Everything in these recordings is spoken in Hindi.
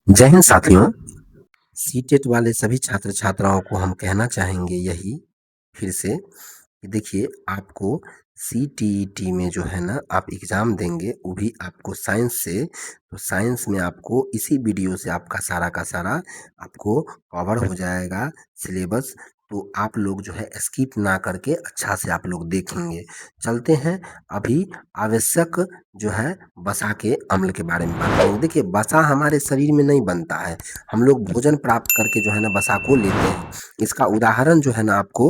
जय हिंद साथियों। सीटेट वाले सभी छात्र छात्राओं को हम कहना चाहेंगे यही फिर से कि देखिए आपको सीटीईटी में जो है ना आप एग्ज़ाम देंगे वो भी आपको साइंस से। तो साइंस में आपको इसी वीडियो से आपका सारा का सारा आपको कवर हो जाएगा सिलेबस। तो आप लोग जो है स्किप ना करके अच्छा से आप लोग देखेंगे। चलते हैं अभी आवश्यक जो है वसा के अम्ल के बारे में बात करेंगे। देखिए वसा हमारे शरीर में नहीं बनता है, हम लोग भोजन प्राप्त करके जो है ना वसा को लेते हैं। इसका उदाहरण जो है ना आपको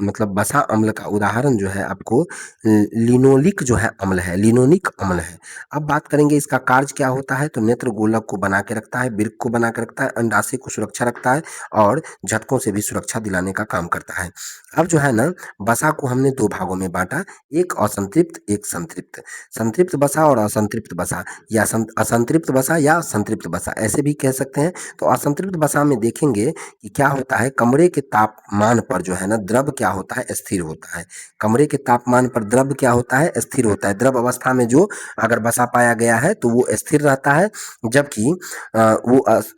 मतलब वसा अम्ल का उदाहरण जो है आपको लिनोलिक जो है अम्ल है, लिनोलिक अम्ल है। अब बात करेंगे इसका कार्य क्या होता है। तो नेत्र गोलक को बना के रखता है, वृक्क को बना के रखता है, अंडाशय को सुरक्षा रखता है और झटकों से भी सुरक्षा दिलाने का काम करता है। अब जो है ना वसा को हमने दो भागों में बांटा, एक असंतृप्त एक संतृप्त। संतृप्त वसा और असंतृप्त वसा या असंतृप्त वसा या संतृप्त वसा ऐसे भी कह सकते हैं। तो असंतृप्त वसा में देखेंगे कि क्या होता है, कमरे के तापमान पर जो है ना द्रव क्या होता है, स्थिर होता है। कमरे के तापमान पर द्रव क्या होता है, स्थिर होता है। द्रव अवस्था में जो अगर वसा पाया गया है तो वो स्थिर रहता है। जबकि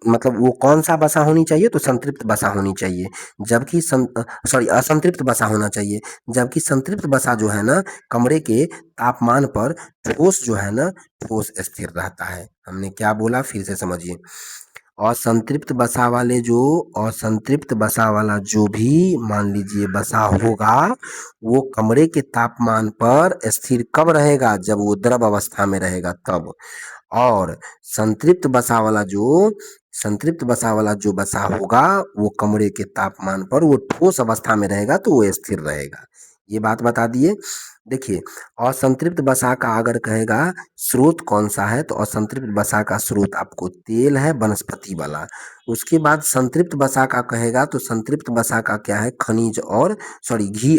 मतलब वो कौन सा वसा होनी चाहिए, तो संतृप्त वसा होनी चाहिए। जबकि असंतृप्त वसा होना चाहिए। जबकि संतृप्त वसा जो है ना कमरे के तापमान पर ठोस जो है ना ठोस स्थिर रहता है। हमने क्या बोला फिर से समझिए। असंतृप्त वसा वाले जो असंतृप्त वसा वाला जो भी मान लीजिए वसा होगा वो कमरे के तापमान पर स्थिर कब रहेगा, जब वो द्रव अवस्था में रहेगा तब। और संतृप्त वसा वाला जो संतृप्त वसा वाला जो वसा होगा वो कमरे के तापमान पर वो ठोस अवस्था में रहेगा तो वो स्थिर रहेगा। ये बात बता दिए। देखिए असंतृप्त वसा का अगर कहेगा स्रोत कौन सा है, तो असंतृप्त वसा का स्रोत आपको तेल है वनस्पति वाला। उसके बाद संतृप्त वसा का कहेगा तो संतृप्त वसा का क्या है, खनिज और घी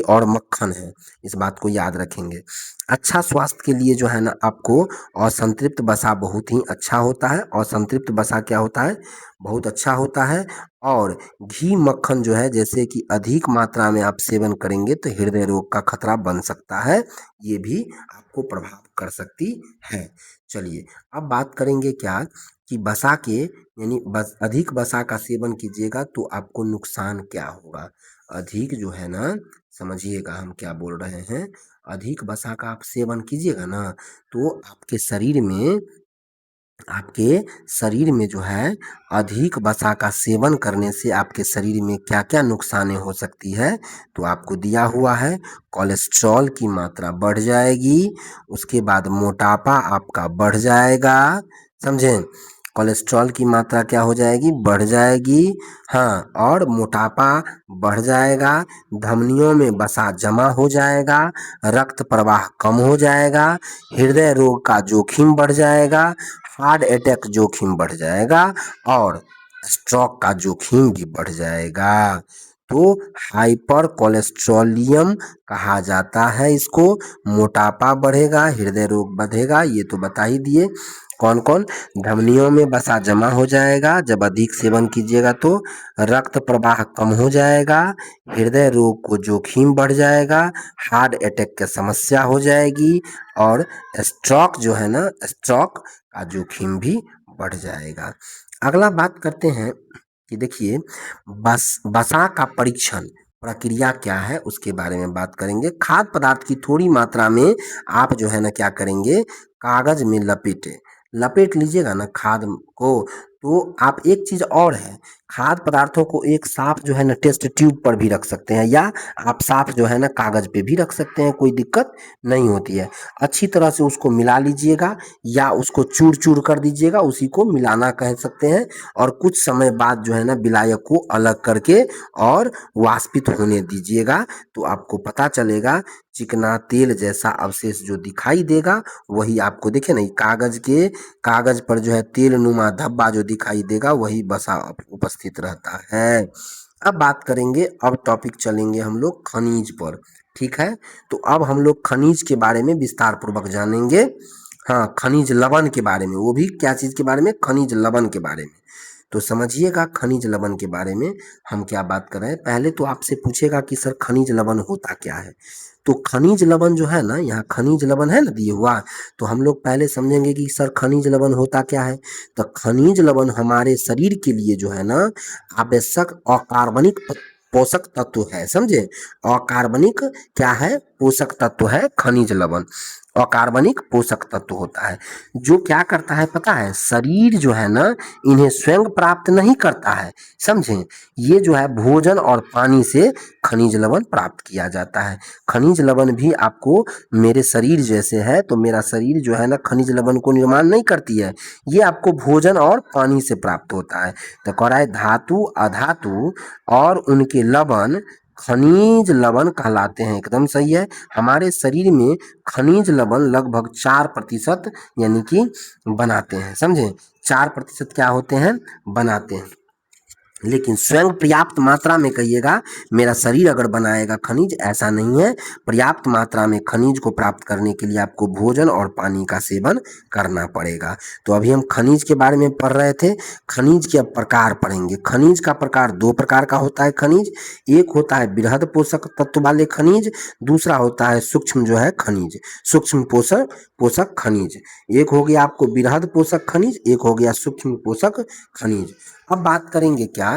और मक्खन है। इस बात को याद रखेंगे। अच्छा स्वास्थ्य के लिए जो है ना आपको असंतृप्त वसा बहुत ही अच्छा होता है। असंतृप्त वसा क्या होता है, बहुत अच्छा होता है। और घी मक्खन जो है जैसे कि अधिक मात्रा में आप सेवन करेंगे तो हृदय रोग का खतरा बन सकता है, ये भी आपको प्रभाव कर सकती है। चलिए अब बात करेंगे क्या कि वसा के यानी बस अधिक वसा का सेवन कीजिएगा तो आपको नुकसान क्या होगा। अधिक जो है ना, समझिएगा हम क्या बोल रहे हैं। अधिक वसा का आप सेवन कीजिएगा ना तो आपके शरीर में जो है अधिक वसा का सेवन करने से आपके शरीर में क्या क्या नुकसानें हो सकती है, तो आपको दिया हुआ है। कोलेस्ट्रॉल की मात्रा बढ़ जाएगी, उसके बाद मोटापा आपका बढ़ जाएगा। समझें, कोलेस्ट्रॉल की मात्रा क्या हो जाएगी, बढ़ जाएगी। हाँ, और मोटापा बढ़ जाएगा, धमनियों में वसा जमा हो जाएगा, रक्त प्रवाह कम हो जाएगा, हृदय रोग का जोखिम बढ़ जाएगा, हार्ट अटैक जोखिम बढ़ जाएगा और स्ट्रोक का जोखिम भी बढ़ जाएगा। तो हाइपर कोलेस्ट्रोलियम कहा जाता है इसको। मोटापा बढ़ेगा, हृदय रोग बढ़ेगा, ये तो बता ही दिए। कौन कौन, धमनियों में वसा जमा हो जाएगा जब अधिक सेवन कीजिएगा तो, रक्त प्रवाह कम हो जाएगा, हृदय रोग को जोखिम बढ़ जाएगा, हार्ट अटैक की समस्या हो जाएगी और स्ट्रोक जो है ना, स्ट्रोक का जोखिम भी बढ़ जाएगा। अगला बात करते हैं कि देखिए वसा का परीक्षण प्रक्रिया क्या है उसके बारे में बात करेंगे। खाद्य पदार्थ की थोड़ी मात्रा में आप जो है ना क्या करेंगे, कागज में लपेट लीजिएगा ना खाद्य को। तो आप एक चीज और है, खाद्य पदार्थों को एक साफ जो है ना टेस्ट ट्यूब पर भी रख सकते हैं या आप साफ जो है ना कागज पे भी रख सकते हैं, कोई दिक्कत नहीं होती है। अच्छी तरह से उसको मिला लीजिएगा या उसको चूर चूर कर दीजिएगा, उसी को मिलाना कह सकते हैं। और कुछ समय बाद जो है ना विलायक को अलग करके और वाष्पित होने दीजिएगा तो आपको पता चलेगा चिकना तेल जैसा अवशेष जो दिखाई देगा वही आपको, देखिए ना कागज पर जो है तेल नुमा धब्बा जो दिखाई देगा वही वसा उपस्थित रहता है। अब बात करेंगे, अब टॉपिक चलेंगे हम लोग खनिज पर। ठीक है, तो अब हम लोग खनिज के बारे में विस्तार पूर्वक जानेंगे। हाँ, खनिज लवण के बारे में, वो भी क्या चीज के बारे में, खनिज लवण के बारे में। तो समझिएगा खनिज लवण के बारे में हम क्या बात कर रहे हैं। पहले तो आपसे पूछेगा कि सर खनिज लवण होता क्या है। तो खनिज लवण जो है ना, यहाँ खनिज लवण है ना दिए हुआ, तो हम लोग पहले समझेंगे कि सर खनिज लवण होता क्या है। तो खनिज लवण हमारे शरीर के लिए जो है ना आवश्यक अकार्बनिक पोषक तत्व है, समझे। अकार्बनिक क्या है, पोषक तत्व है खनिज लवण। अकार्बनिक पोषक तत्व होता है जो क्या करता है पता है, शरीर जो है ना इन्हें स्वयं प्राप्त नहीं करता है, समझे। ये जो है भोजन और पानी से खनिज लवण प्राप्त किया जाता है। खनिज लवण भी आपको मेरे शरीर जैसे है, तो मेरा शरीर जो है ना खनिज लवण को निर्माण नहीं करती है, ये आपको भोजन और पानी से प्राप्त होता है। तो कह रहा है धातु अधातु और उनके लवण खनिज लवण कहलाते हैं। एकदम सही है। हमारे शरीर में खनिज लवण लगभग 4% यानी कि बनाते हैं, समझे। 4% क्या होते हैं, बनाते हैं। लेकिन स्वयं पर्याप्त मात्रा में कहिएगा मेरा शरीर अगर बनाएगा खनिज, ऐसा नहीं है। पर्याप्त मात्रा में खनिज को प्राप्त करने के लिए आपको भोजन और पानी का सेवन करना पड़ेगा। तो अभी हम खनिज के बारे में पढ़ रहे थे। खनिज के अब प्रकार पढ़ेंगे। खनिज का प्रकार 2 प्रकार का होता है खनिज। एक होता है बृहद पोषक तत्व वाले खनिज, दूसरा होता है सूक्ष्म जो है खनिज, सूक्ष्म पोषक खनिज। एक हो गया आपको बृहद पोषक खनिज, एक हो गया सूक्ष्म पोषक खनिज। अब बात करेंगे क्या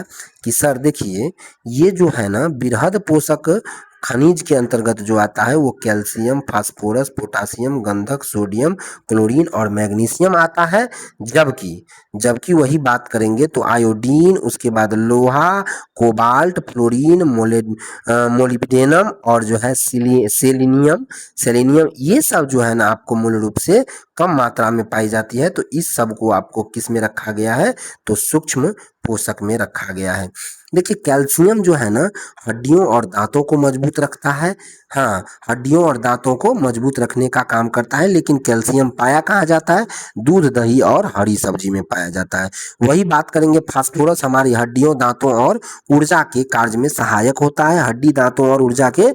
कि सर देखिए ये जो है ना बृहद पोषक खनिज के अंतर्गत जो आता है वो कैल्शियम, फास्फोरस, पोटासियम, गंधक, सोडियम, क्लोरीन और मैग्नीशियम आता है। जबकि जबकि वही बात करेंगे तो आयोडीन, उसके बाद लोहा, कोबाल्ट, फ्लोरीन, मोलिब्डेनम और जो है सेलेनियम सेलेनियम ये सब जो है ना आपको मूल रूप से कम मात्रा में पाई जाती है। तो इस सब को आपको किस में रखा गया है, तो सूक्ष्म पोषक में रखा गया है। देखिए कैल्शियम जो है ना हड्डियों और दांतों को मजबूत रखता है। हाँ, हड्डियों और दांतों को मजबूत रखने का काम करता है। लेकिन कैल्शियम पाया कहाँ जाता है, दूध, दही और हरी सब्जी में पाया जाता है। वही बात करेंगे फास्फोरस हमारी हड्डियों, दांतों और ऊर्जा के कार्य में सहायक होता है। हड्डी, दांतों और ऊर्जा के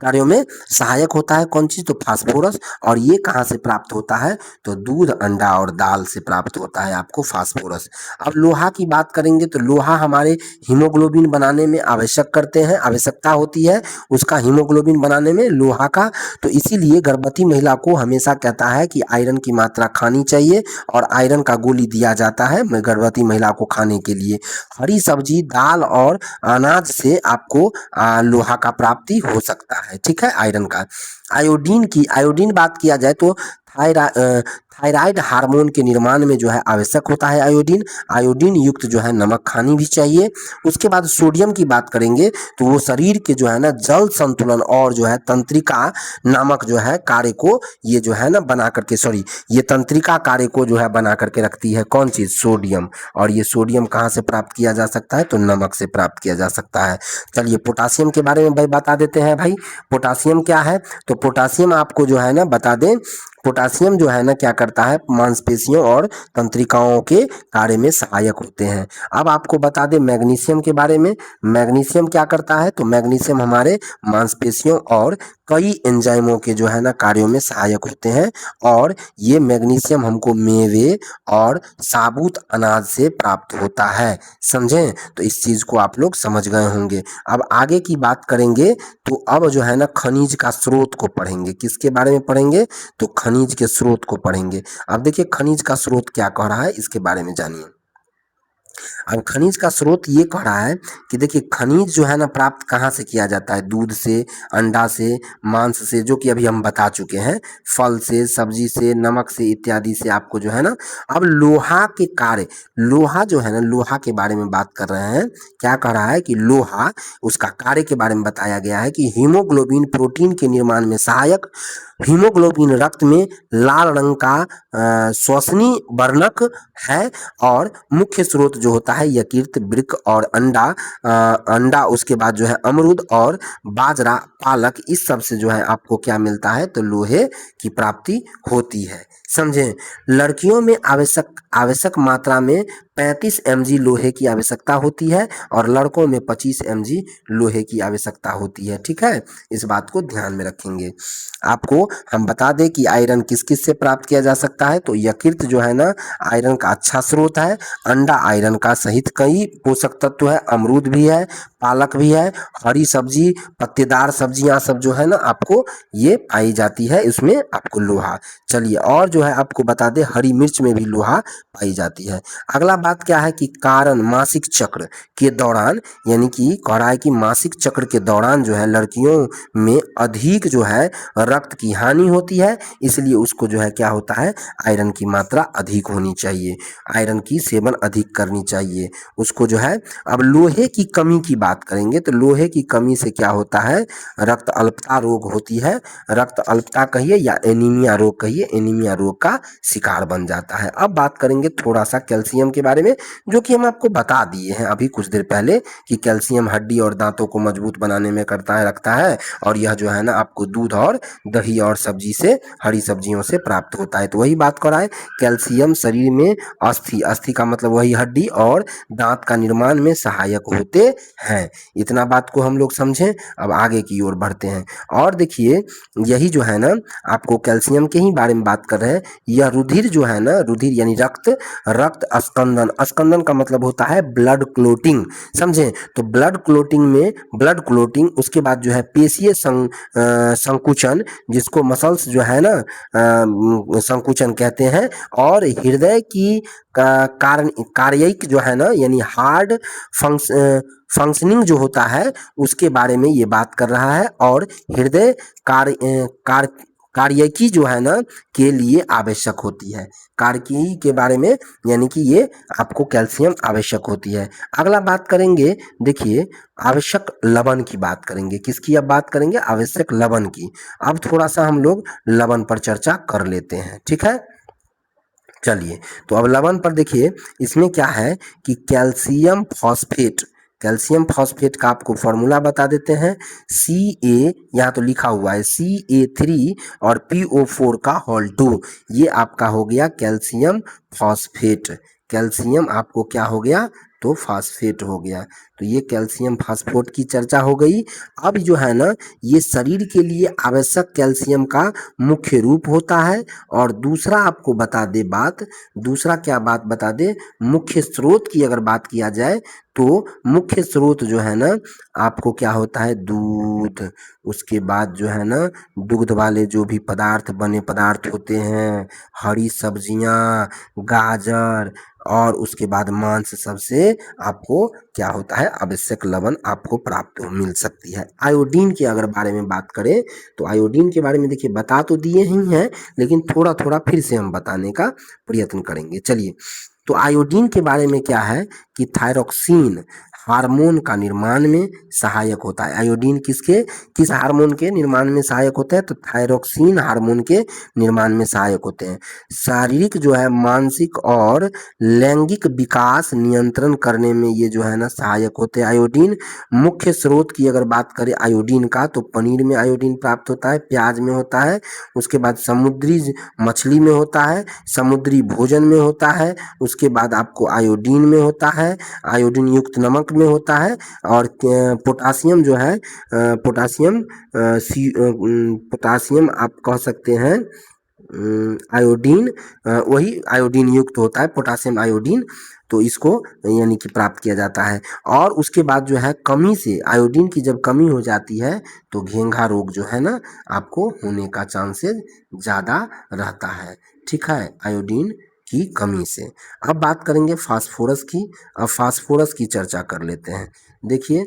कार्यों में सहायक होता है कौन चीज, तो फास्फोरस। और ये कहाँ से प्राप्त होता है, तो दूध, अंडा और दाल से प्राप्त होता है आपको फास्फोरस। अब लोहा की बात करेंगे तो लोहा हमारे हीमोग्लोबिन बनाने में आवश्यकता होती है उसका, हीमोग्लोबिन बनाने में लोहा का। तो इसीलिए गर्भवती महिला को हमेशा कहता है कि आयरन की मात्रा खानी चाहिए और आयरन का गोली दिया जाता है गर्भवती महिला को खाने के लिए। हरी सब्जी, दाल और अनाज से आपको लोहा का प्राप्ति हो सकता है, ठीक है, आयरन का। आयोडीन बात किया जाए तो थायराइड हार्मोन के निर्माण में जो है आवश्यक होता है आयोडीन। आयोडीन युक्त जो है नमक खानी भी चाहिए। उसके बाद सोडियम की बात करेंगे तो वो शरीर के जो है ना जल संतुलन और जो है तंत्रिका नामक जो है कार्य को ये जो है ना बना करके ये तंत्रिका कार्य को जो है बना करके रखती है कौन चीज, सोडियम। और ये सोडियम कहाँ से प्राप्त किया जा सकता है, तो नमक से प्राप्त किया जा सकता है। चलिए पोटासियम के बारे में भाई बता देते हैं। भाई पोटासियम क्या है, तो पोटासियम आपको जो है ना बता दें, पोटासियम जो है ना क्या करता है, मांसपेशियों और तंत्रिकाओं के कार्य में सहायक होते हैं। अब आपको बता दें मैग्नीशियम के बारे में। मैग्नीशियम क्या करता है, तो मैग्नीशियम हमारे मांसपेशियों और कई एंजाइमों के जो है ना कार्यों में सहायक होते हैं। और ये मैग्नीशियम हमको मेवे और साबुत अनाज से प्राप्त होता है, समझें। तो इस चीज को आप लोग समझ गए होंगे। अब आगे की बात करेंगे तो अब जो है ना खनिज का स्रोत को पढ़ेंगे। किसके बारे में पढ़ेंगे, तो खनिज के स्रोत को पढ़ेंगे। अब देखिए खनिज का स्रोत क्या कह रहा है इसके बारे में जानिए। अब खनिज का स्रोत ये कह रहा है कि देखिए खनिज जो है ना प्राप्त कहाँ से किया जाता है, दूध से, अंडा से, मांस से, जो कि अभी हम बता चुके हैं, फल से, सब्जी से, नमक से इत्यादि से आपको जो है ना। अब लोहा के कार्य, लोहा जो है ना, लोहा के बारे में बात कर रहे हैं। क्या कह रहा है कि लोहा, उसका कार्य के बारे में बताया गया है कि हीमोग्लोबिन प्रोटीन के निर्माण में सहायक। हीमोग्लोबिन रक्त में लाल रंग का श्वसनीय वर्णक है। और मुख्य स्रोत जो होता है यकृत, वृक्क और अंडा, उसके बाद जो है अमरूद और बाजरा, पालक, इस सब से जो है आपको क्या मिलता है, तो लोहे की प्राप्ति होती है, समझें। लड़कियों में आवश्यक आवश्यक मात्रा में 35 mg लोहे की आवश्यकता होती है और लड़कों में 25 mg लोहे की आवश्यकता होती है। ठीक है, इस बात को ध्यान में रखेंगे। आपको हम बता दें कि आयरन किस किस से प्राप्त किया जा सकता है, तो यकृत जो है ना आयरन का अच्छा स्रोत है। अंडा आयरन का सहित कई पोषक तत्व है, अमरूद भी है, पालक भी है, हरी सब्जी, पत्तेदार सब्जियां सब जो है ना आपको ये पाई जाती है, इसमें आपको लोहा। चलिए, और जो है आपको बता दें हरी मिर्च में भी लोहा पाई जाती है। अगला बात क्या है कि कारण मासिक चक्र के दौरान, यानी कि कह रहा है कि मासिक चक्र के दौरान जो है लड़कियों में अधिक जो है रक्त की हानि होती है, इसलिए उसको जो है क्या होता है आयरन की मात्रा अधिक होनी चाहिए, आयरन की सेवन अधिक करनी चाहिए उसको जो है। अब लोहे की कमी की बात करेंगे तो लोहे की कमी से क्या होता है, रक्त अल्पता रोग होती है। रक्त अल्पता कहिए या एनीमिया रोग कहिए, एनीमिया रोग का शिकार बन जाता है। अब बात करेंगे थोड़ा सा कैल्शियम के बारे में, जो कि हम आपको बता दिए हैं अभी कुछ देर पहले कि कैल्शियम हड्डी और दांतों को मजबूत बनाने में करता है रखता है, और यह जो है ना आपको दूध और दही और सब्जी से, हरी सब्जियों से प्राप्त होता है। तो वही बात कर रहा है, कैल्शियम शरीर में अस्थि, अस्थि का मतलब वही हड्डी और दांत का निर्माण में सहायक होते हैं। इतना बात को हम लोग समझें। अब आगे की ओर बढ़ते हैं और देखिए यही जो है ना आपको कैल्शियम के ही बारे में बात कर रहे हैं। यह रुधिर जो है ना, रुधिर यानी रक्त, रक्त स्कंदन, स्कंदन का मतलब होता है ब्लड क्लोटिंग, समझें। तो ब्लड क्लोटिंग में, ब्लड क्लोटिंग उसके बाद जो है पेशीय संकुचन, जिसको मसल्स जो है ना संकुचन कहते हैं, और हृदय की कार्यिक जो है ना यानी हार्ड फंक्शनिंग जो होता है उसके बारे में ये बात कर रहा है। और हृदय कार्यकी जो है ना के लिए आवश्यक होती है, कार्यकी के बारे में, यानी कि ये आपको कैल्शियम आवश्यक होती है। अगला बात करेंगे, देखिए आवश्यक लवण की बात करेंगे। किसकी अब बात करेंगे, आवश्यक लवण की। अब थोड़ा सा हम लोग लवण पर चर्चा कर लेते हैं, ठीक है। चलिए, तो अब लवण पर देखिए, इसमें क्या है कि कैल्शियम फॉस्फेट, कैल्शियम फॉस्फेट का आपको फॉर्मूला बता देते हैं। Ca, यहाँ तो लिखा हुआ है Ca3 और PO4 का होल 2, ये आपका हो गया कैल्शियम फॉस्फेट। कैल्शियम आपको क्या हो गया, तो फास्फेट हो गया। तो ये कैल्शियम फास्फेट की चर्चा हो गई। अब जो है ना ये शरीर के लिए आवश्यक कैल्शियम का मुख्य रूप होता है। और दूसरा आपको बता दे बात, दूसरा क्या बात बता दे, मुख्य स्रोत की अगर बात किया जाए तो मुख्य स्रोत जो है ना आपको क्या होता है, दूध। उसके बाद जो है ना दुग्ध वाले जो भी पदार्थ, बने पदार्थ होते हैं, हरी सब्जियां, गाजर, और उसके बाद मांस, सबसे आपको क्या होता है आवश्यक लवण आपको प्राप्त मिल सकती है। आयोडीन के अगर बारे में बात करें तो आयोडीन के बारे में देखिए बता तो दिए ही हैं, लेकिन थोड़ा थोड़ा फिर से हम बताने का प्रयत्न करेंगे। चलिए, तो आयोडीन के बारे में क्या है कि थायरोक्सिन हार्मोन का निर्माण में सहायक होता है। आयोडीन किसके, किस हार्मोन के निर्माण में सहायक होता है, तो थायरोक्सिन हार्मोन के निर्माण में सहायक होते हैं। शारीरिक जो है, मानसिक और लैंगिक विकास नियंत्रण करने में ये जो है ना सहायक होते हैं आयोडीन। मुख्य स्रोत की अगर बात करें आयोडीन का, तो पनीर में आयोडीन प्राप्त होता है, प्याज में होता है, उसके बाद समुद्री मछली में होता है, समुद्री भोजन में होता है, उसके बाद आपको आयोडीन में होता है, आयोडीन युक्त नमक में होता है। और पोटासियम जो है, पोटासियम पोटासियम आप कह सकते हैं आयोडीन, वही आयोडीन युक्त होता है पोटासियम आयोडीन, तो इसको यानी कि प्राप्त किया जाता है। और उसके बाद जो है कमी से, आयोडीन की जब कमी हो जाती है तो घेंघा रोग जो है ना आपको होने का चांसेस ज़्यादा रहता है, ठीक है, आयोडीन की कमी से। अब बात करेंगे फास्फोरस की। अब फास्फोरस की चर्चा कर लेते हैं। देखिए,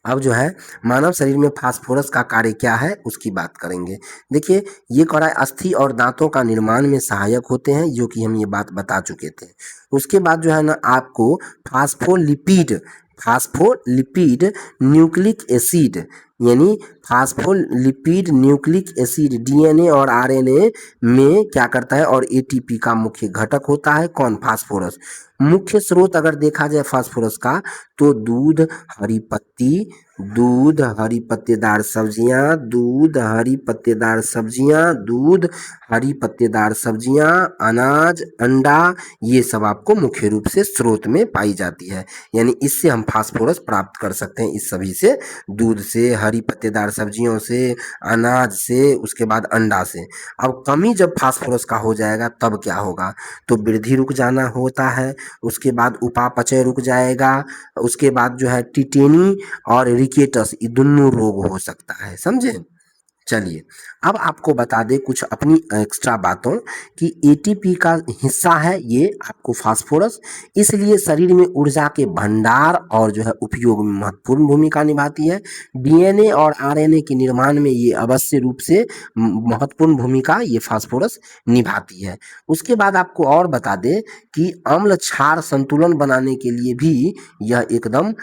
अब जो है मानव शरीर में फास्फोरस का कार्य क्या है उसकी बात करेंगे। देखिए, ये कह रहा है अस्थि और दांतों का निर्माण में सहायक होते हैं, जो कि हम ये बात बता चुके थे। उसके बाद जो है ना आपको फास्फोलिपिड, फास्फोलिपिड न्यूक्लिक एसिड यानी फास्फोलिपिड न्यूक्लिक एसिड डीएनए और आरएनए में क्या करता है और एटीपी का मुख्य घटक होता है कौन? फास्फोरस। मुख्य स्रोत अगर देखा जाए फास्फोरस का तो दूध, हरी पत्ती, दूध, हरी पत्तेदार सब्जियां, दूध, हरी पत्तेदार सब्जियां, दूध, हरी पत्तेदार सब्जियां, अनाज, अंडा, ये सब आपको मुख्य रूप से स्रोत में पाई जाती है। यानी इससे हम फास्फोरस प्राप्त कर सकते हैं, इस सभी से, दूध से, हरी पत्तेदार सब्जियों से, अनाज से, उसके बाद अंडा से। अब कमी जब फास्फोरस का हो जाएगा तब क्या होगा? तो वृद्धि रुक जाना होता है, उसके बाद उपापचय रुक जाएगा, उसके बाद जो है टिटेनी और रिकेटस ये दोनों रोग हो सकता है, समझे? चलिए, अब आपको बता दें कुछ अपनी एक्स्ट्रा बातों कि एटीपी का हिस्सा है ये आपको फास्फोरस, इसलिए शरीर में ऊर्जा के भंडार और जो है उपयोग में महत्वपूर्ण भूमिका निभाती है। डीएनए और आरएनए के निर्माण में ये अवश्य रूप से महत्वपूर्ण भूमिका ये फास्फोरस निभाती है। उसके बाद आपको और बता दें कि अम्ल क्षार संतुलन बनाने के लिए भी यह एकदम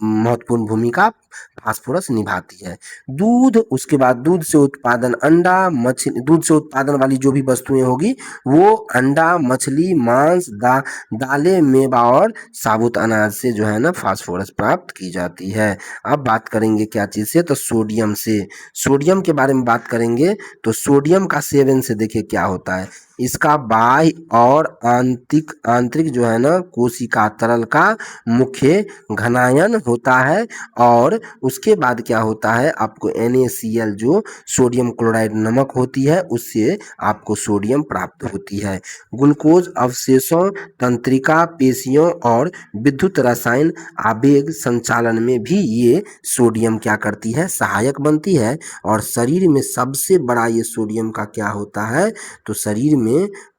महत्वपूर्ण भूमिका फास्फोरस निभाती है। दूध, उसके बाद दूध से उत्पादन अंडा, मछली, दूध से उत्पादन वाली जो भी वस्तुएं होगी वो अंडा, मछली, मांस, दालें, मेवा और साबुत अनाज से जो है ना फास्फोरस प्राप्त की जाती है। अब बात करेंगे क्या चीज़ से? तो सोडियम से। सोडियम के बारे में बात करेंगे तो सोडियम का सेवन से देखिए क्या होता है। इसका बाह्य और आंतरिक आंतरिक जो है ना कोशिका तरल का मुख्य घनायन होता है और उसके बाद क्या होता है आपको NaCl जो सोडियम क्लोराइड नमक होती है उससे आपको सोडियम प्राप्त होती है। ग्लूकोज अवशेषों, तंत्रिका, पेशियों और विद्युत रसायन आवेग संचालन में भी ये सोडियम क्या करती है? सहायक बनती है। और शरीर में सबसे बड़ा ये सोडियम का क्या होता है? तो शरीर में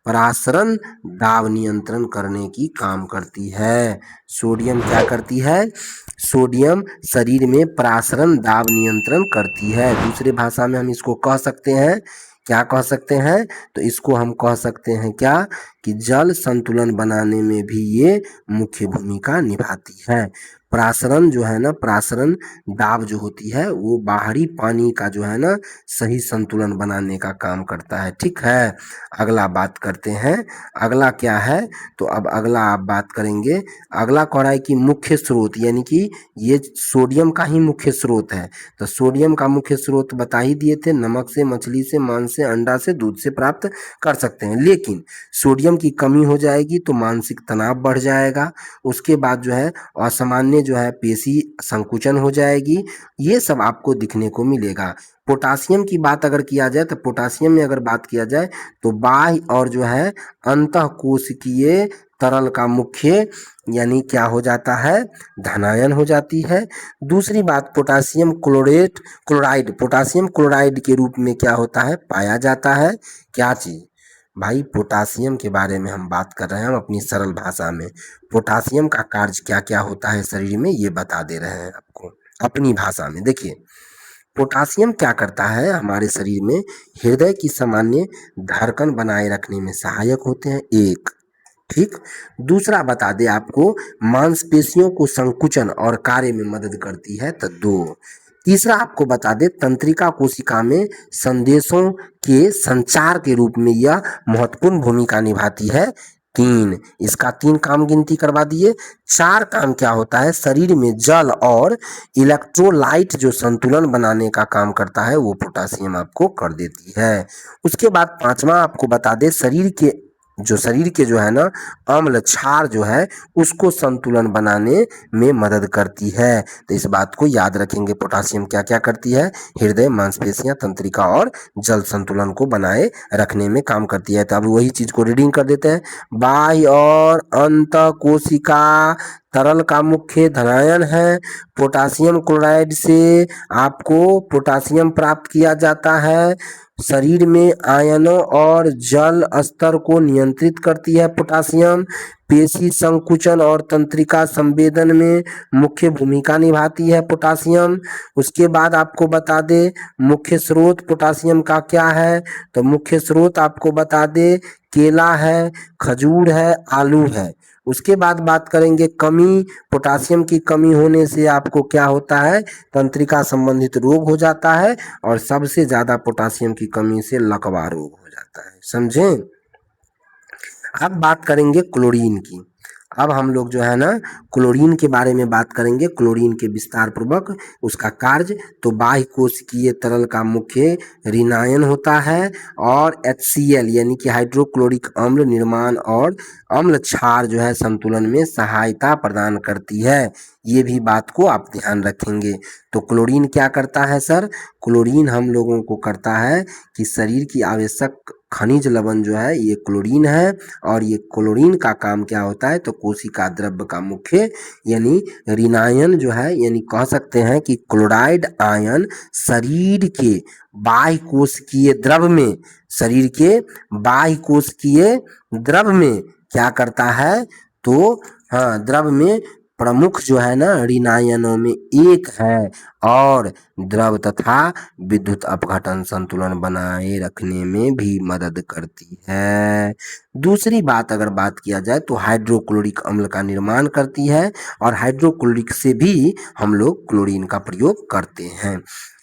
परासरण दाब नियंत्रण करने की काम करती है। सोडियम क्या करती है? सोडियम शरीर में परासरण दाब नियंत्रण करती है। दूसरे भाषा में हम इसको कह सकते हैं, क्या कह सकते हैं? तो इसको हम कह सकते हैं क्या कि जल संतुलन बनाने में भी ये मुख्य भूमिका निभाती है। परासरण जो है ना, परासरण दाब जो होती है वो बाहरी पानी का जो है ना सही संतुलन बनाने का काम करता है। ठीक है, अगला बात करते हैं। अगला क्या है? तो अब अगला आप बात करेंगे, अगला कह रहा है कि मुख्य स्रोत, यानी कि ये सोडियम का ही मुख्य स्रोत है। तो सोडियम का मुख्य स्रोत बता ही दिए थे, नमक से, मछली से, मांस से, अंडा से, दूध से प्राप्त कर सकते हैं। लेकिन सोडियम की कमी हो जाएगी तो मानसिक तनाव बढ़ जाएगा, उसके बाद जो है असामान्य जो है पेशी संकुचन हो जाएगी, ये सब आपको दिखने को मिलेगा। पोटासियम की बात अगर किया जाए तो पोटासियम में अगर बात किया जाए तो बाह्य और जो है अंतःकोशिकीय तरल का मुख्य यानी क्या हो जाता है? धनायन हो जाती है। दूसरी बात, पोटासियम क्लोराइड के रूप में क्या होता है? पाया जाता है। क्या चीज़ भाई? पोटासियम के बारे में हम बात कर रहे हैं, हम अपनी सरल भाषा में। पोटासियम का कार्य क्या क्या होता है शरीर में ये बता दे रहे हैं आपको अपनी भाषा में। देखिए, पोटासियम क्या करता है हमारे शरीर में? हृदय की सामान्य धड़कन बनाए रखने में सहायक होते हैं, एक। ठीक, दूसरा बता दे आपको मांसपेशियों को संकुचन और कार्य में मदद करती है, तो दो। तीसरा आपको बता दे तंत्रिका कोशिका में संदेशों के संचार के रूप में यह महत्वपूर्ण भूमिका निभाती है, तीन। इसका तीन काम गिनती करवा दिए। चार काम क्या होता है? शरीर में जल और इलेक्ट्रोलाइट जो संतुलन बनाने का काम करता है वो पोटासियम आपको कर देती है। उसके बाद पांचवा आपको बता दे शरीर के जो है ना अम्ल क्षार जो है उसको संतुलन बनाने में मदद करती है। तो इस बात को याद रखेंगे, पोटासियम क्या क्या करती है? हृदय, मांसपेशियां, तंत्रिका और जल संतुलन को बनाए रखने में काम करती है। तो अब वही चीज को रीडिंग कर देते हैं। बाह्य और अंतःकोशिका तरल का मुख्य धनायन है। पोटासियम क्लोराइड से आपको पोटासियम प्राप्त किया जाता है। शरीर में आयनों और जल स्तर को नियंत्रित करती है पोटासियम। पेशी संकुचन और तंत्रिका संवेदन में मुख्य भूमिका निभाती है पोटासियम। उसके बाद आपको बता दे मुख्य स्रोत पोटासियम का क्या है? तो मुख्य स्रोत आपको बता दे केला है, खजूर है, आलू है। उसके बाद बात करेंगे कमी, पोटासियम की कमी होने से आपको क्या होता है, तंत्रिका संबंधित रोग हो जाता है, और सबसे ज़्यादा पोटासियम की कमी से लकवा रोग हो जाता है, समझें। अब बात करेंगे क्लोरीन की। अब हम लोग जो है ना क्लोरीन के बारे में बात करेंगे, क्लोरीन के विस्तार पूर्वक। उसका कार्य तो बाह्य कोशिकीय तरल का मुख्य ऋणायन होता है, और HCl यानी कि हाइड्रोक्लोरिक अम्ल निर्माण और अम्ल क्षार जो है संतुलन में सहायता प्रदान करती है। ये भी बात को आप ध्यान रखेंगे। तो क्लोरीन क्या करता है सर, क्लोरीन हम लोगों को करता है कि शरीर की आवश्यक खनिज लवण जो है ये क्लोरीन है, और ये क्लोरीन का काम क्या होता है, तो कोशिका द्रव्य का मुख्य यानी ऋणायन जो है, यानी कह सकते हैं कि क्लोराइड आयन शरीर के बाह्य कोशिकीय द्रव में, शरीर के बाह्य कोशिकीय द्रव में क्या करता है, तो हाँ द्रव में प्रमुख जो है ना ऋणायनों में एक है, और द्रव तथा विद्युत अपघटन संतुलन बनाए रखने में भी मदद करती है। दूसरी बात अगर बात किया जाए तो हाइड्रोक्लोरिक अम्ल का निर्माण करती है, और हाइड्रोक्लोरिक से भी हम लोग क्लोरीन का प्रयोग करते हैं।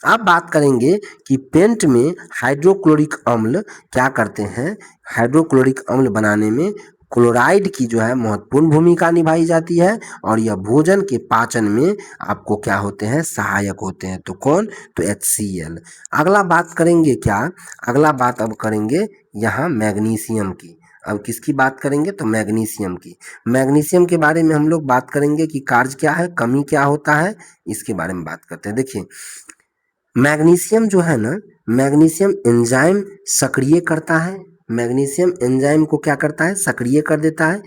अब बात करेंगे कि पेंट में हाइड्रोक्लोरिक अम्ल क्या करते हैं, हाइड्रोक्लोरिक अम्ल बनाने में क्लोराइड की जो है महत्वपूर्ण भूमिका निभाई जाती है, और यह भोजन के पाचन में आपको क्या होते हैं, सहायक होते हैं। तो कौन, तो HCl। अगला बात करेंगे क्या, अगला बात अब करेंगे यहाँ मैग्नीशियम की। अब किसकी बात करेंगे, तो मैग्नीशियम की। मैग्नीशियम के बारे में हम लोग बात करेंगे कि कार्य क्या है, कमी क्या होता है, इसके बारे में बात करते हैं। देखिए मैग्नीशियम जो है ना, मैग्नीशियम एंजाइम सक्रिय करता है, मैग्नीशियम एंजाइम को क्या करता है, सक्रिय कर देता है।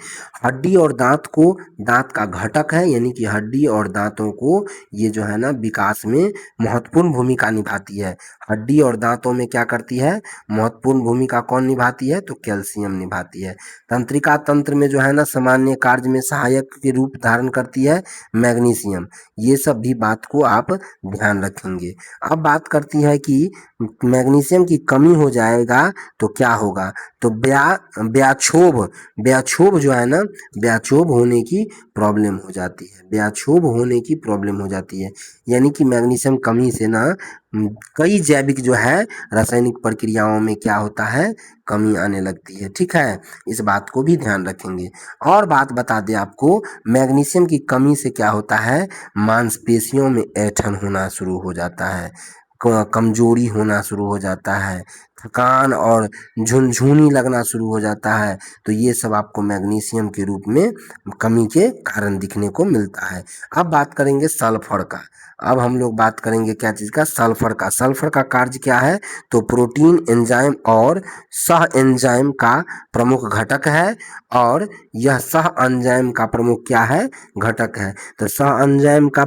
हड्डी और दांत को, दांत का घटक है, यानी कि हड्डी और दांतों को ये जो है ना विकास में महत्वपूर्ण भूमिका निभाती है। हड्डी और दांतों में क्या करती है, महत्वपूर्ण भूमिका कौन निभाती है, तो कैल्शियम निभाती है। तंत्रिका तंत्र में जो है ना सामान्य कार्य में सहायक के रूप धारण करती है मैग्नीशियम। ये सब भी बात को आप ध्यान रखेंगे। अब बात करती है कि मैग्नीशियम की कमी हो जाएगा तो क्या होगा, तो ब्याक्षोभ, ब्याक्षोभ जो है ना, ब्याक्षोभ होने की प्रॉब्लम हो जाती है, ब्याक्षोभ होने की प्रॉब्लम हो जाती है। यानी कि मैग्नीशियम कमी से ना कई जैविक जो है रासायनिक प्रक्रियाओं में क्या होता है, कमी आने लगती है। ठीक है, इस बात को भी ध्यान रखेंगे। और बात बता दें आपको, मैग्नीशियम की कमी से क्या होता है, मांसपेशियों में ऐंठन होना शुरू हो जाता है, कमजोरी होना शुरू हो जाता है, थकान और झुनझुनी लगना शुरू हो जाता है। तो ये सब आपको मैग्नीशियम के रूप में कमी के कारण दिखने को मिलता है। अब बात करेंगे सल्फर का। अब हम लोग बात करेंगे क्या चीज़ का, सल्फर का। सल्फर का कार्य क्या है, तो प्रोटीन एंजाइम और सह एंजाइम का प्रमुख घटक है, और यह सह एंजाइम का प्रमुख क्या है, घटक है। तो सह एंजाइम का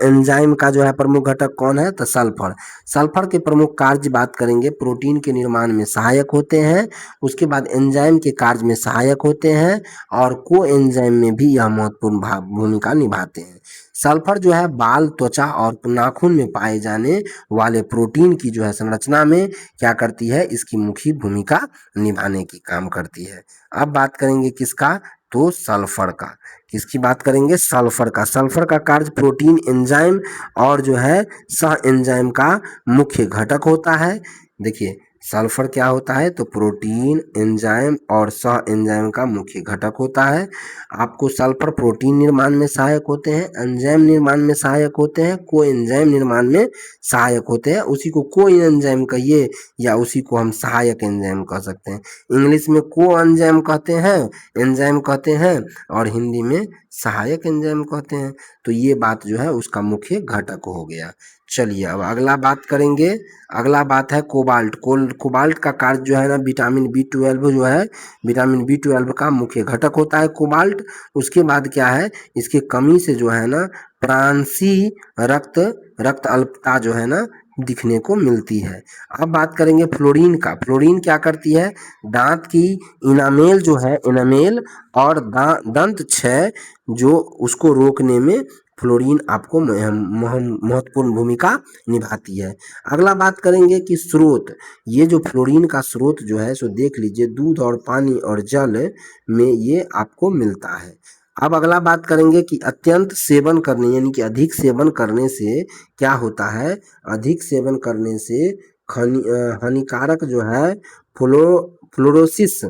एंजाइम का जो है प्रमुख घटक कौन है, तो सल्फर। सल्फर के प्रमुख कार्य बात करेंगे, प्रोटीन के निर्माण में सहायक होते हैं, उसके बाद एंजाइम के कार्य में सहायक होते हैं, और को एंजाइम में भी यह महत्वपूर्ण भूमिका निभाते हैं। सल्फर जो है बाल, त्वचा और नाखून में पाए जाने वाले प्रोटीन की जो है संरचना में क्या करती है, इसकी मुख्य भूमिका निभाने की काम करती है। अब बात करेंगे किसका, तो सल्फर का। किसकी बात करेंगे, सल्फर का। सल्फर का कार्य प्रोटीन एंजाइम और जो है सह एंजाइम का मुख्य घटक होता है। देखिए सल्फर क्या होता है, तो प्रोटीन एंजाइम और सह एंजाइम का मुख्य घटक होता है। आपको सल्फर प्रोटीन निर्माण में सहायक होते हैं, एंजाइम निर्माण में सहायक होते हैं, को एंजाइम निर्माण में सहायक होते हैं। उसी को को एंजाइम कहिए, या उसी को हम सहायक एंजाइम कह सकते हैं। इंग्लिश में को एंजाइम कहते हैं, एंजाइम कहते हैं, और हिंदी में सहायक एंजाइम कहते हैं। तो ये बात जो है उसका मुख्य घटक हो गया। चलिए अब अगला बात करेंगे। अगला बात है कोबाल्ट। कोबाल्ट का कार्य जो है ना, विटामिन B12 जो है, विटामिन B12 का मुख्य घटक होता है कोबाल्ट। उसके बाद क्या है, इसके कमी से जो है ना प्रांसीय रक्त अल्पता जो है ना दिखने को मिलती है। अब बात करेंगे फ्लोरीन का। फ्लोरीन क्या करती है, दांत की इनामेल जो है, इनामेल और दंत क्षय जो उसको रोकने में फ्लोरीन आपको महत्वपूर्ण भूमिका निभाती है। अगला बात करेंगे कि स्रोत, ये जो फ्लोरीन का स्रोत जो है सो देख लीजिए दूध और पानी और जल में ये आपको मिलता है। अब अगला बात करेंगे कि अत्यंत सेवन करने यानी कि अधिक सेवन करने से क्या होता है, अधिक सेवन करने से हानिकारक जो है फ्लोरोसिस,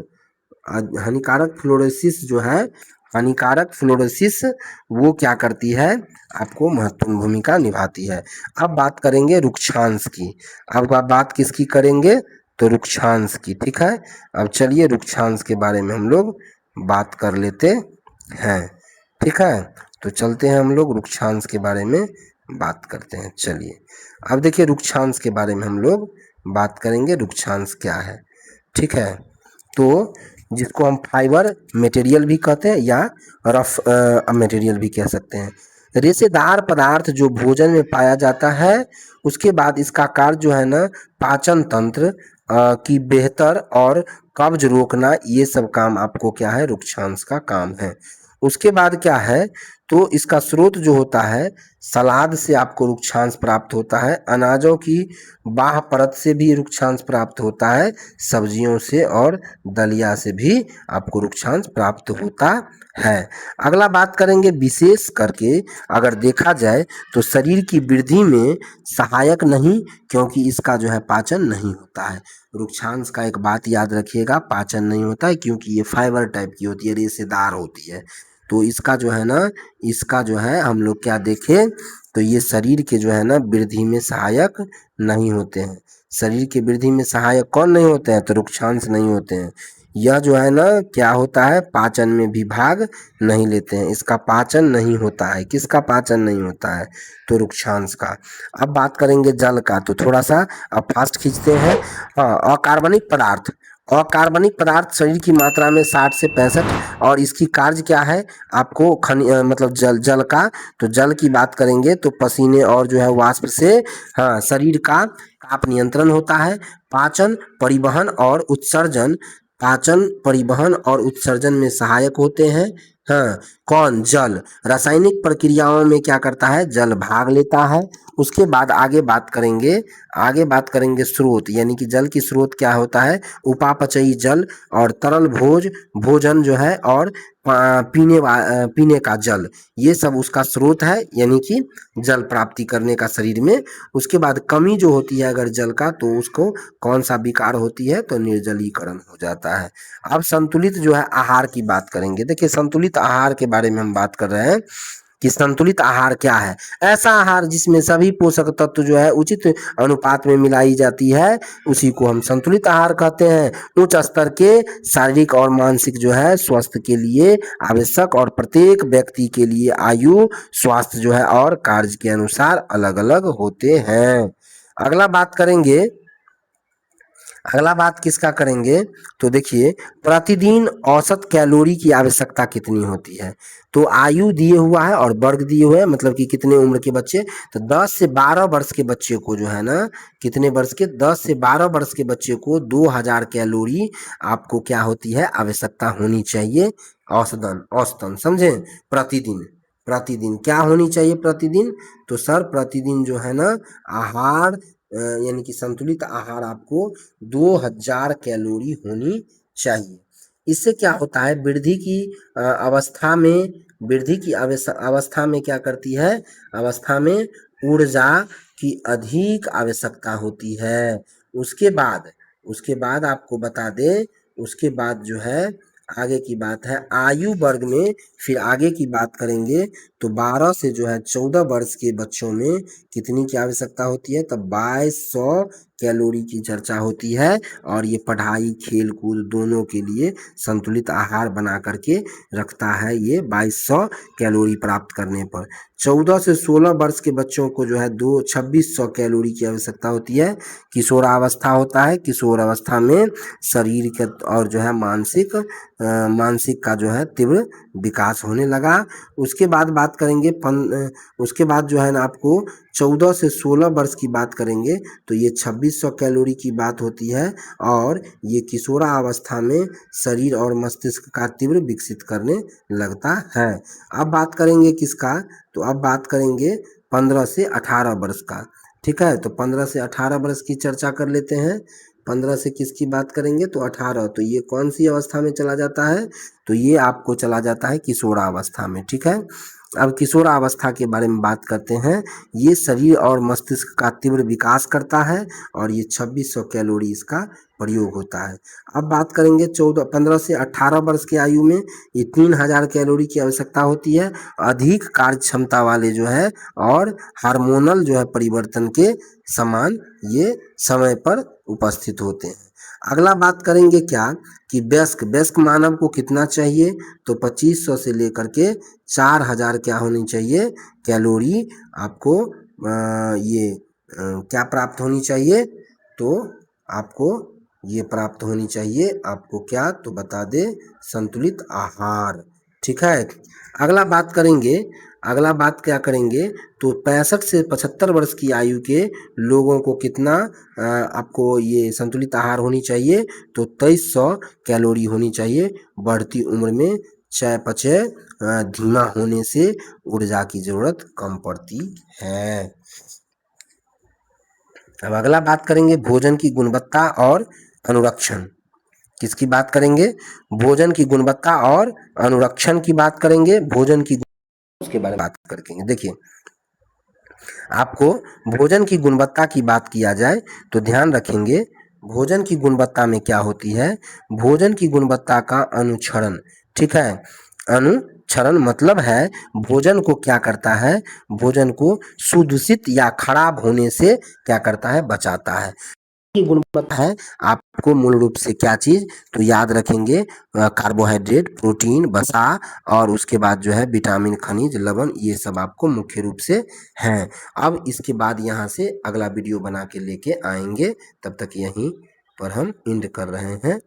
हानिकारक फ्लोरोसिस जो है, हानिकारक फ्लोरोसिस वो क्या करती है, आपको महत्वपूर्ण भूमिका निभाती है। अब बात करेंगे रुक्षांश की। अब बात किसकी करेंगे, तो रुक्षांश की, ठीक है। अब चलिए रुक्षांश के बारे में हम लोग बात कर लेते हैं, ठीक है। तो चलते हैं हम लोग रुक्षांश के बारे में बात करते हैं। चलिए अब देखिए रुक्षांश के बारे में हम लोग बात करेंगे, रुक्षांश क्या है, ठीक है। तो जिसको हम फाइबर मटेरियल भी कहते हैं या रफ मटेरियल भी कह सकते हैं। रेशेदार पदार्थ जो भोजन में पाया जाता है, उसके बाद इसका कार्य जो है ना पाचन तंत्र की बेहतर और कब्ज रोकना, ये सब काम आपको क्या है, रुक्षांश का काम है। उसके बाद क्या है, तो इसका स्रोत जो होता है सलाद से आपको रुक्षांश प्राप्त होता है, अनाजों की बाह्य परत से भी रुक्षांश प्राप्त होता है, सब्जियों से और दलिया से भी आपको रुक्षांश प्राप्त होता है। अगला बात करेंगे विशेष करके अगर देखा जाए तो शरीर की वृद्धि में सहायक नहीं, क्योंकि इसका जो है पाचन नहीं होता है। रुक्षांश का एक बात याद रखिएगा, पाचन नहीं होता है क्योंकि ये फाइबर टाइप की होती है, रेशेदार होती है। तो इसका जो है ना, इसका जो है हम लोग क्या देखें, तो ये शरीर के जो है ना वृद्धि में सहायक नहीं होते हैं। शरीर की वृद्धि में सहायक कौन नहीं होते हैं, तो रुक्षांश नहीं होते हैं। यह जो है ना क्या होता है, पाचन में भी भाग नहीं लेते हैं, इसका पाचन नहीं होता है। किसका पाचन नहीं होता है, तो रुक्षांश का। अब बात करेंगे जल का, तो थोड़ा सा अब फास्ट खींचते हैं। हाँ, अकार्बनिक पदार्थ, अकार्बनिक पदार्थ शरीर की मात्रा में 60 से 65, और इसकी कार्य क्या है आपको मतलब जल का, तो जल की बात करेंगे तो पसीने और जो है वाष्प से, हाँ, शरीर का ताप नियंत्रण होता है। पाचन परिवहन और उत्सर्जन, पाचन परिवहन और उत्सर्जन में सहायक होते हैं। हाँ, कौन, जल। रासायनिक प्रक्रियाओं में क्या करता है, जल भाग लेता है। उसके बाद आगे बात करेंगे, आगे बात करेंगे स्रोत, यानी कि जल की स्रोत क्या होता है, उपापचयी जल और तरल भोजन जो है, और पीने का जल, ये सब उसका स्रोत है, यानी कि जल प्राप्ति करने का शरीर में। उसके बाद कमी जो होती है अगर जल का, तो उसको कौन सा विकार होती है, तो निर्जलीकरण हो जाता है। अब संतुलित जो है आहार की बात करेंगे। देखिए संतुलित आहार के बारे में हम बात कर रहे हैं कि संतुलित आहार क्या है, ऐसा आहार जिसमें सभी पोषक तत्व जो है उचित अनुपात में मिलाई जाती है, उसी को हम संतुलित आहार कहते हैं। उच्च स्तर के शारीरिक और मानसिक जो है स्वास्थ्य के लिए आवश्यक, और प्रत्येक व्यक्ति के लिए आयु, स्वास्थ्य जो है और कार्य के अनुसार अलग अलग होते हैं। अगला बात करेंगे, अगला बात किसका करेंगे, तो देखिए प्रतिदिन औसत कैलोरी की आवश्यकता कितनी होती है। तो आयु दिए हुआ है और वर्ग दिए हुए हैं, मतलब कि कितने उम्र के बच्चे, तो 10 से 12 वर्ष के बच्चे को जो है ना, कितने वर्ष के, 10 से 12 वर्ष के बच्चे को 2000 कैलोरी आपको क्या होती है, आवश्यकता होनी चाहिए, औसतन, औसतन समझें, प्रतिदिन। प्रतिदिन क्या होनी चाहिए, प्रतिदिन, तो सर प्रतिदिन जो है ना आहार, यानी कि संतुलित आहार आपको 2000 कैलोरी होनी चाहिए। इससे क्या होता है, वृद्धि की अवस्था में, वृद्धि की अवस्था में क्या करती है, अवस्था में ऊर्जा की अधिक आवश्यकता होती है। उसके बाद, उसके बाद आपको बता दें, उसके बाद जो है आगे की बात है आयु वर्ग में, फिर आगे की बात करेंगे तो 12 से जो है 14 वर्ष के बच्चों में कितनी की आवश्यकता होती है, तब 2200 कैलोरी की चर्चा होती है। और ये पढ़ाई खेल कूद दोनों के लिए संतुलित आहार बना करके रखता है, ये 2200 कैलोरी प्राप्त करने पर। 14 से 16 वर्ष के बच्चों को जो है 2600 कैलोरी की आवश्यकता होती है। किशोरावस्था होता है, किशोर अवस्था में शरीर के और जो है मानसिक मानसिक का जो है तीव्र विकास होने लगा। उसके बाद बात करेंगे उसके बाद जो है ना आपको 14 से 16 वर्ष की बात करेंगे तो ये 2600 कैलोरी की बात होती है और ये किशोरावस्था में शरीर और मस्तिष्क का तीव्र विकसित करने लगता है। अब बात करेंगे किसका, तो अब बात करेंगे 15 से 18 वर्ष का। ठीक है, तो 15 से 18 वर्ष की चर्चा कर लेते हैं। 15 से किसकी बात करेंगे, तो 18। तो ये कौन सी अवस्था में चला जाता है, तो ये आपको चला जाता है किशोरावस्था में। ठीक है, अब किशोरावस्था के बारे में बात करते हैं। ये शरीर और मस्तिष्क का तीव्र विकास करता है और ये 2600 कैलोरी इसका प्रयोग होता है। अब बात करेंगे 15 से 18 वर्ष की आयु में ये 3000 कैलोरी की आवश्यकता होती है। अधिक कार्य क्षमता वाले जो है और हार्मोनल जो है परिवर्तन के समान ये समय पर उपस्थित होते हैं। अगला बात करेंगे क्या कि वयस्क मानव को कितना चाहिए, तो 2500 से लेकर के 4000 क्या होनी चाहिए कैलोरी आपको क्या प्राप्त होनी चाहिए, तो आपको ये प्राप्त होनी चाहिए आपको क्या, तो बता दे संतुलित आहार। ठीक है, अगला बात क्या करेंगे, तो 65 से 75 वर्ष की आयु के लोगों को कितना आपको ये संतुलित आहार होनी चाहिए, तो 2300 कैलोरी होनी चाहिए। बढ़ती उम्र में चयापचय धीमा होने से ऊर्जा की जरूरत कम पड़ती है। अब अगला बात करेंगे भोजन की गुणवत्ता और अनुरक्षण। किसकी बात करेंगे, भोजन की गुणवत्ता और अनुरक्षण की बात करेंगे। भोजन की उसके बारे में बात करेंगे। देखिए, आपको भोजन की गुणवत्ता की बात किया जाए तो ध्यान रखेंगे भोजन की गुणवत्ता में क्या होती है, भोजन की गुणवत्ता का अनुक्षरण। ठीक है, अनुक्षरण मतलब है भोजन को क्या करता है, भोजन को सुदूषित या खराब होने से क्या करता है, बचाता है। की गुणवत्ता है आपको मूल रूप से क्या चीज, तो याद रखेंगे कार्बोहाइड्रेट, प्रोटीन, वसा और उसके बाद जो है विटामिन, खनिज, लवण, ये सब आपको मुख्य रूप से हैं। अब इसके बाद यहाँ से अगला वीडियो बना के लेके आएंगे, तब तक यहीं पर हम एंड कर रहे हैं।